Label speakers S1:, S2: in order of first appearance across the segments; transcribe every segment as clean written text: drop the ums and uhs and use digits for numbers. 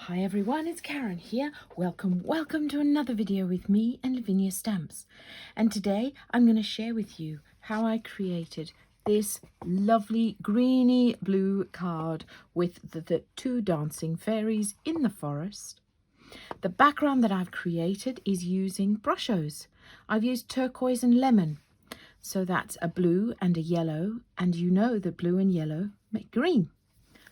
S1: Hi everyone, it's Karen here. Welcome to another video with me and Lavinia Stamps. And today I'm going to share with you how I created this lovely greeny blue card with the two dancing fairies in the forest. The background that I've created is using brushos. I've used turquoise and lemon. So that's a blue and a yellow, and you know that blue and yellow make green.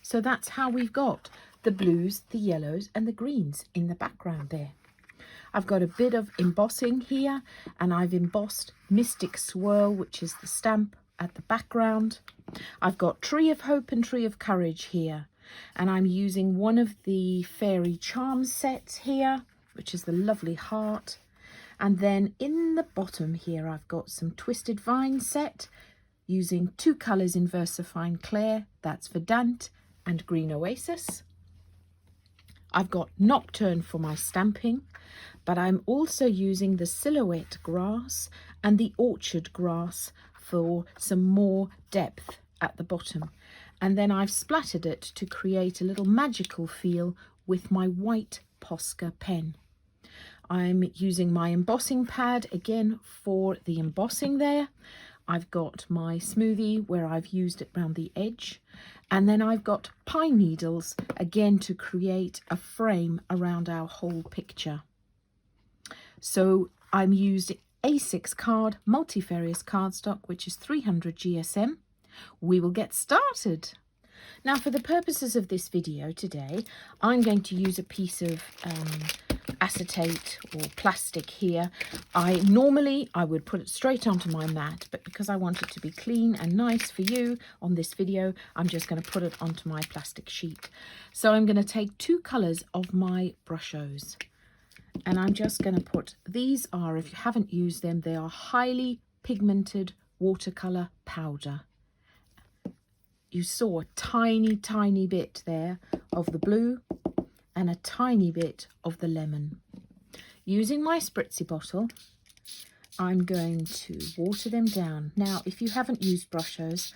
S1: So that's how we've got the blues, the yellows and the greens in the background there. I've got a bit of embossing here, and I've embossed Mystic Swirl, which is the stamp at the background. I've got Tree of Hope and Tree of Courage here, and I'm using one of the fairy charm sets here, which is the lovely heart. And then in the bottom here I've got some Twisted Vine set using two colours in VersaFine Clair, that's Verdant and Green Oasis. I've got Nocturne for my stamping, but I'm also using the Silhouette Grass and the Orchard Grass for some more depth at the bottom. And then I've splattered it to create a little magical feel with my white Posca pen. I'm using my embossing pad again for the embossing there. I've got my smoothie where I've used it around the edge, and then I've got pine needles again to create a frame around our whole picture. So I'm using A6 card, Multifarious cardstock, which is 300 GSM. We will get started. Now, for the purposes of this video today, I'm going to use a piece of acetate or plastic here. Normally I would put it straight onto my mat, but because I want it to be clean and nice for you on this video, I'm just going to put it onto my plastic sheet. So I'm going to take two colours of my brushos, and I'm just going to put, these are, if you haven't used them, they are highly pigmented watercolour powder. You saw a tiny bit there of the blue and a tiny bit of the lemon. Using my spritzy bottle, I'm going to water them down. Now, if you haven't used brushos,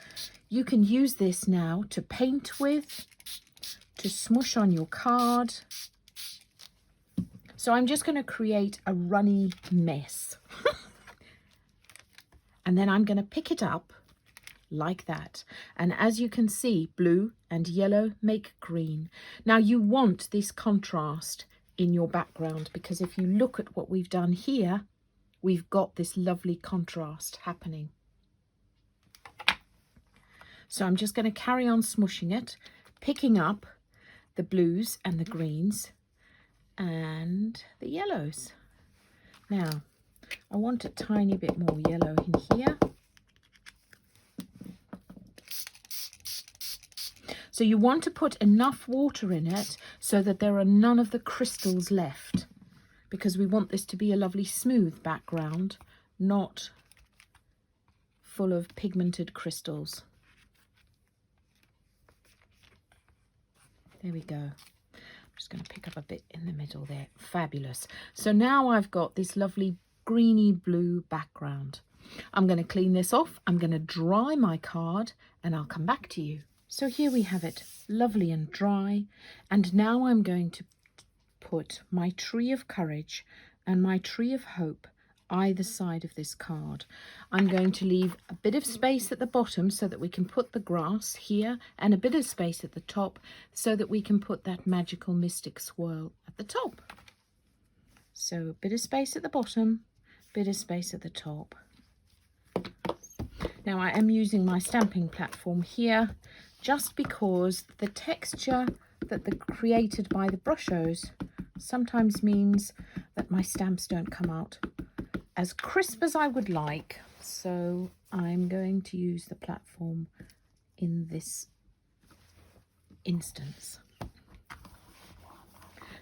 S1: you can use this now to paint with, to smush on your card. So I'm just going to create a runny mess. And then I'm going to pick it up like that, and as you can see, blue and yellow make green. Now you want this contrast in your background, because if you look at what we've done here, we've got this lovely contrast happening. So I'm just going to carry on smushing it, picking up the blues and the greens and the yellows. Now I want a tiny bit more yellow in here. So you want to put enough water in it so that there are none of the crystals left, because we want this to be a lovely smooth background, not full of pigmented crystals. There we go. I'm just going to pick up a bit in the middle there. Fabulous. So now I've got this lovely greeny blue background. I'm going to clean this off. I'm going to dry my card and I'll come back to you. So here we have it, lovely and dry, and now I'm going to put my Tree of Courage and my Tree of Hope either side of this card. I'm going to leave a bit of space at the bottom so that we can put the grass here, and a bit of space at the top so that we can put that magical Mystic Swirl at the top. So a bit of space at the bottom, bit of space at the top. Now I am using my stamping platform here, just because the texture that created by the brushos sometimes means that my stamps don't come out as crisp as I would like. So I'm going to use the platform in this instance.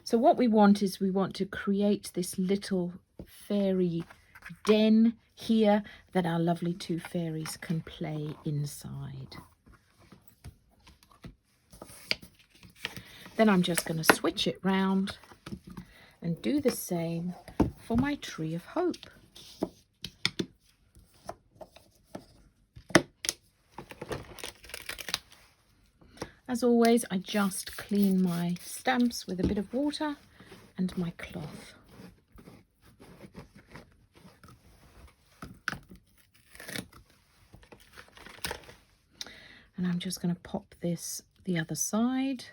S1: So what we want is we want to create this little fairy den here that our lovely two fairies can play inside. Then I'm just going to switch it round and do the same for my Tree of Hope. As always, I just clean my stamps with a bit of water and my cloth. And I'm just going to pop this the other side.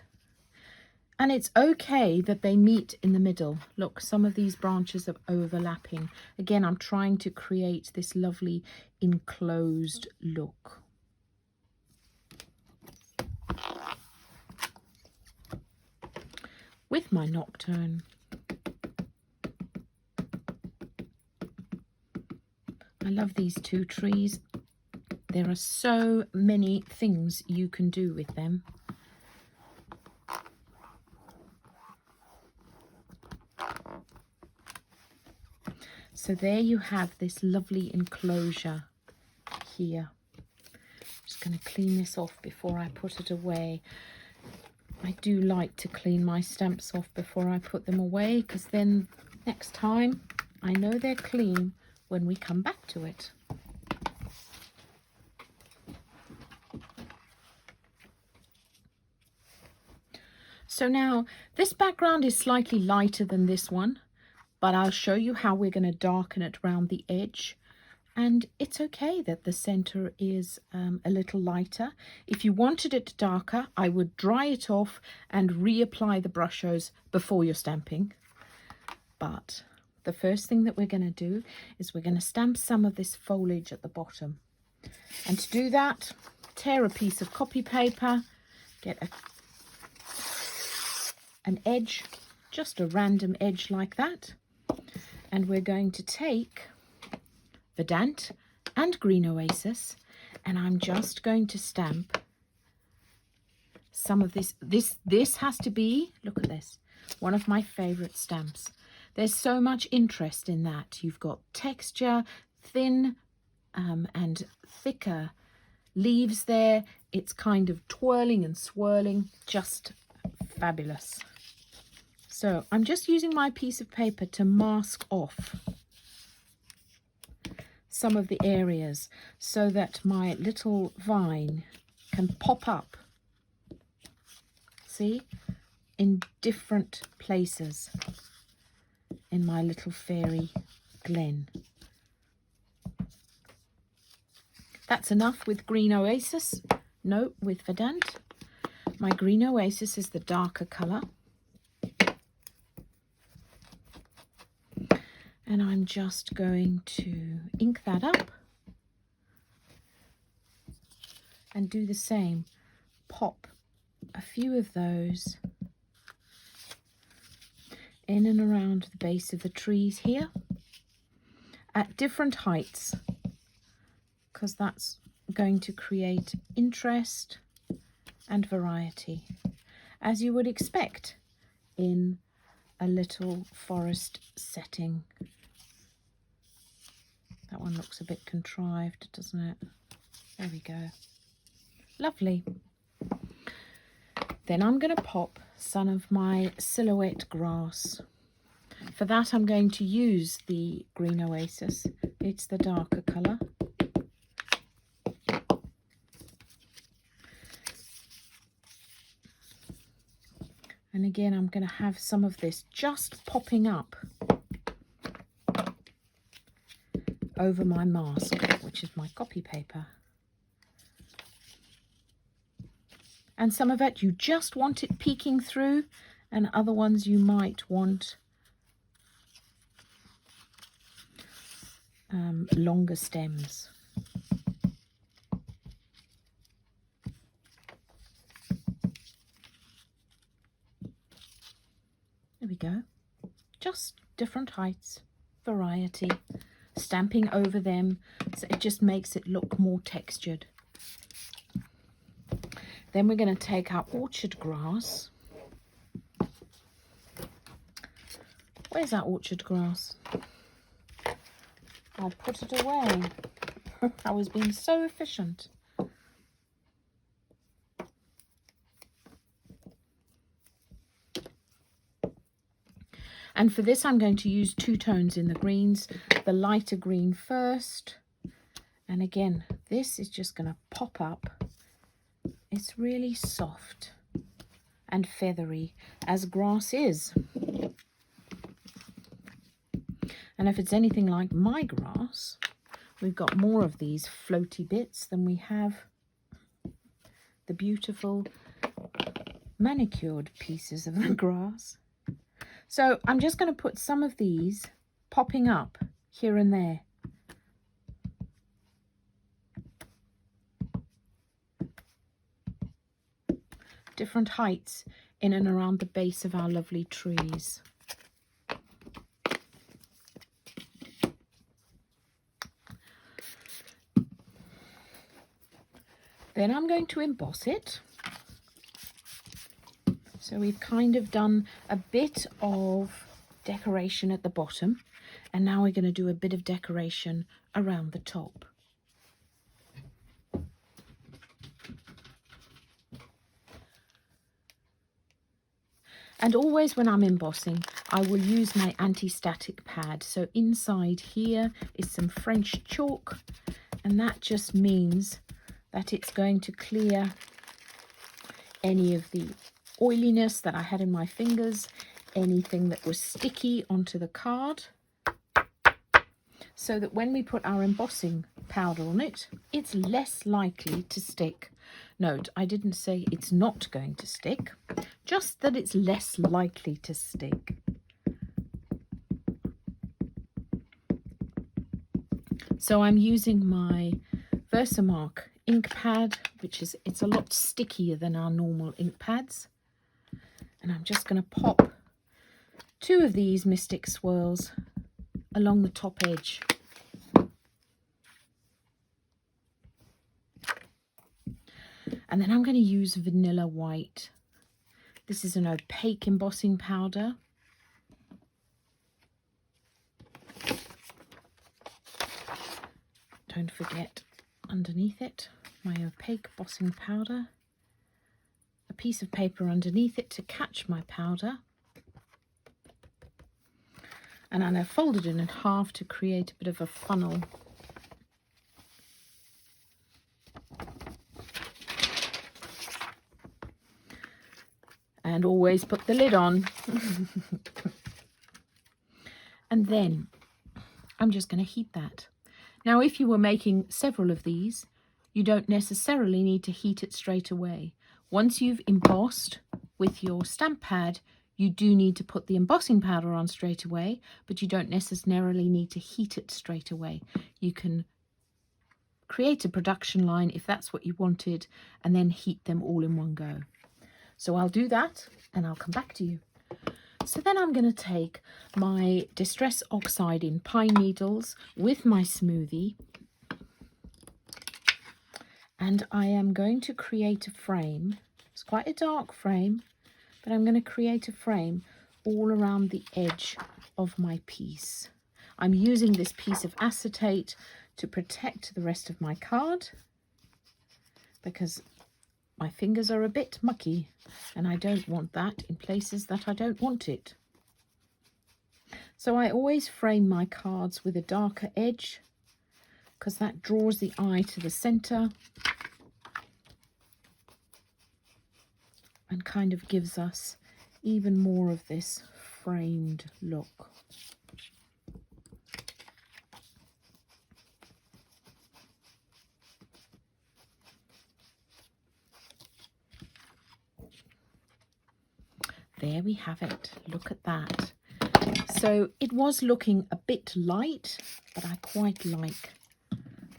S1: And it's okay that they meet in the middle. Look, some of these branches are overlapping. Again, I'm trying to create this lovely enclosed look. With my Nocturne. I love these two trees. There are so many things you can do with them. So there you have this lovely enclosure here. I'm just going to clean this off before I put it away. I do like to clean my stamps off before I put them away, because then next time I know they're clean when we come back to it. So now this background is slightly lighter than this one, but I'll show you how we're going to darken it around the edge. And it's okay that the center is a little lighter. If you wanted it darker, I would dry it off and reapply the brushos before you're stamping. But the first thing that we're going to do is we're going to stamp some of this foliage at the bottom. And to do that, tear a piece of copy paper, get an edge, just a random edge like that. And we're going to take Verdant and Green Oasis, and I'm just going to stamp some of this. This has to be, look at this, one of my favorite stamps. There's so much interest in that. You've got texture, thin and thicker leaves there. It's kind of twirling and swirling, just fabulous. So I'm just using my piece of paper to mask off some of the areas so that my little vine can pop up, see, in different places in my little fairy glen. That's enough with Green Oasis. No, with Verdant. My Green Oasis is the darker colour. And I'm just going to ink that up and do the same. Pop a few of those in and around the base of the trees here at different heights, because that's going to create interest and variety, as you would expect in a little forest setting. That one looks a bit contrived, doesn't it? There we go. Lovely. Then I'm going to pop some of my silhouette grass. For that, I'm going to use the Green Oasis. It's the darker colour. And again, I'm going to have some of this just popping up over my mask, which is my copy paper. And some of it you just want it peeking through, and other ones you might want longer stems. There we go. Just different heights, variety. Stamping over them, so it just makes it look more textured. Then we're going to take our orchard grass. Where's our orchard grass? I put it away. I was being so efficient. And for this, I'm going to use two tones in the greens, the lighter green first. And again, this is just going to pop up It's really soft and feathery, as grass is. And if it's anything like my grass, we've got more of these floaty bits than we have the beautiful manicured pieces of the grass. So I'm just going to put some of these popping up here and there. Different heights in and around the base of our lovely trees. Then I'm going to emboss it. So we've kind of done a bit of decoration at the bottom, and now we're going to do a bit of decoration around the top. And always when I'm embossing, I will use my anti-static pad. So inside here is some French chalk, and that just means that it's going to clear any of the oiliness that I had in my fingers, anything that was sticky onto the card, so that when we put our embossing powder on it, it's less likely to stick. Note, I didn't say it's not going to stick, just that it's less likely to stick. So I'm using my Versamark ink pad, it's a lot stickier than our normal ink pads. And I'm just going to pop 2 of these Mystic Swirls along the top edge. And then I'm going to use Vanilla White. This is an opaque embossing powder. Don't forget, underneath it, my opaque embossing powder. A piece of paper underneath it to catch my powder. And I folded it in half to create a bit of a funnel. And always put the lid on. And then I'm just going to heat that. Now, if you were making several of these, you don't necessarily need to heat it straight away. Once you've embossed with your stamp pad, you do need to put the embossing powder on straight away, but you don't necessarily need to heat it straight away. You can create a production line if that's what you wanted, and then heat them all in one go. So I'll do that and I'll come back to you. So then I'm going to take my Distress Oxide in Pine Needles with my smoothie, and I am going to create a frame. It's quite a dark frame, but I'm going to create a frame all around the edge of my piece. I'm using this piece of acetate to protect the rest of my card because my fingers are a bit mucky and I don't want that in places that I don't want it. So I always frame my cards with a darker edge because that draws the eye to the center and kind of gives us even more of this framed look. There we have it. Look at that. So it was looking a bit light, but I quite like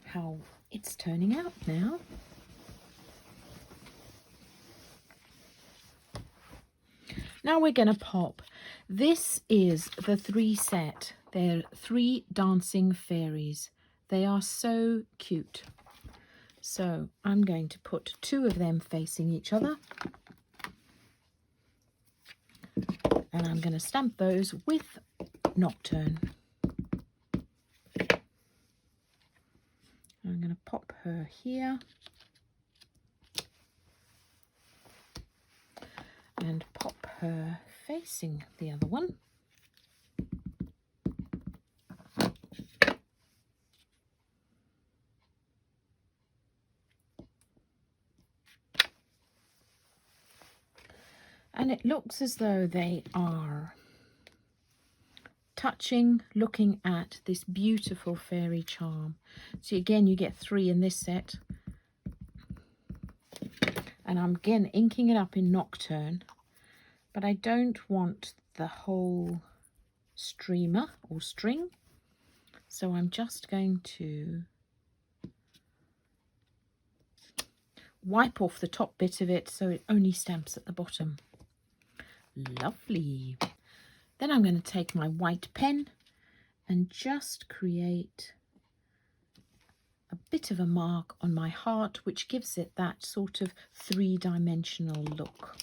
S1: how it's turning out now. Now we're going to pop. This is the 3 set. They're 3 dancing fairies. They are so cute. So I'm going to put 2 of them facing each other. And I'm going to stamp those with Nocturne. I'm going to pop her here. And pop her facing the other one. And it looks as though they are touching, looking at this beautiful fairy charm. So again, you get 3 in this set. And I'm again inking it up in Nocturne, but I don't want the whole streamer or string. So I'm just going to wipe off the top bit of it so it only stamps at the bottom. Lovely. Then I'm going to take my white pen and just create a bit of a mark on my heart, which gives it that sort of 3-dimensional look.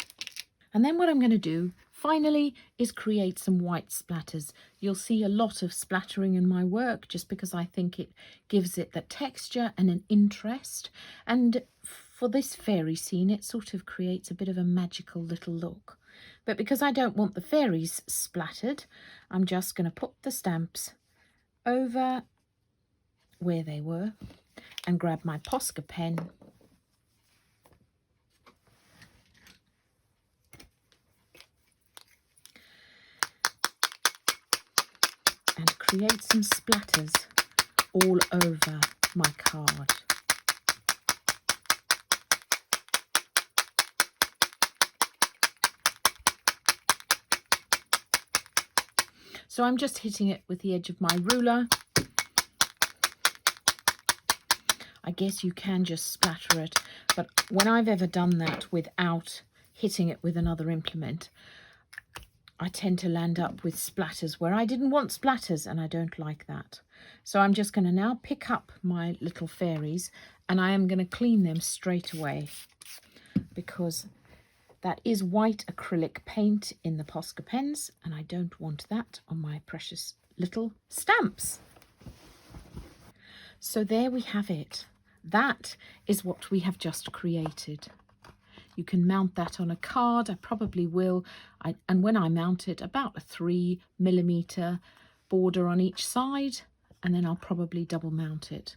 S1: And then what I'm going to do finally is create some white splatters. You'll see a lot of splattering in my work just because I think it gives it the texture and an interest. And for this fairy scene, it sort of creates a bit of a magical little look. But because I don't want the fairies splattered, I'm just going to put the stamps over where they were and grab my Posca pen and create some splatters all over my card. So I'm just hitting it with the edge of my ruler. I guess you can just splatter it, but when I've ever done that without hitting it with another implement, I tend to land up with splatters where I didn't want splatters, and I don't like that. So I'm just going to now pick up my little fairies and I am going to clean them straight away because that is white acrylic paint in the Posca pens and I don't want that on my precious little stamps. So there we have it. That is what we have just created. You can mount that on a card. I probably will. And when I mount it, about a 3mm border on each side, and then I'll probably double mount it.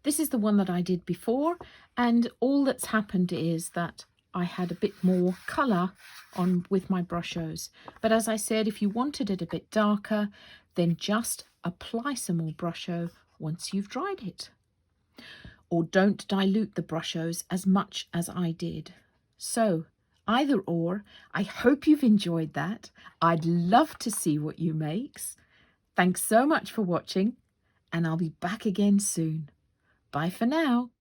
S1: This is the one that I did before, and all that's happened is that I had a bit more colour on with my brushos. But as I said, if you wanted it a bit darker, then just apply some more brusho once you've dried it. Or don't dilute the brushos as much as I did. So either or, I hope you've enjoyed that. I'd love to see what you makes. Thanks so much for watching, and I'll be back again soon. Bye for now.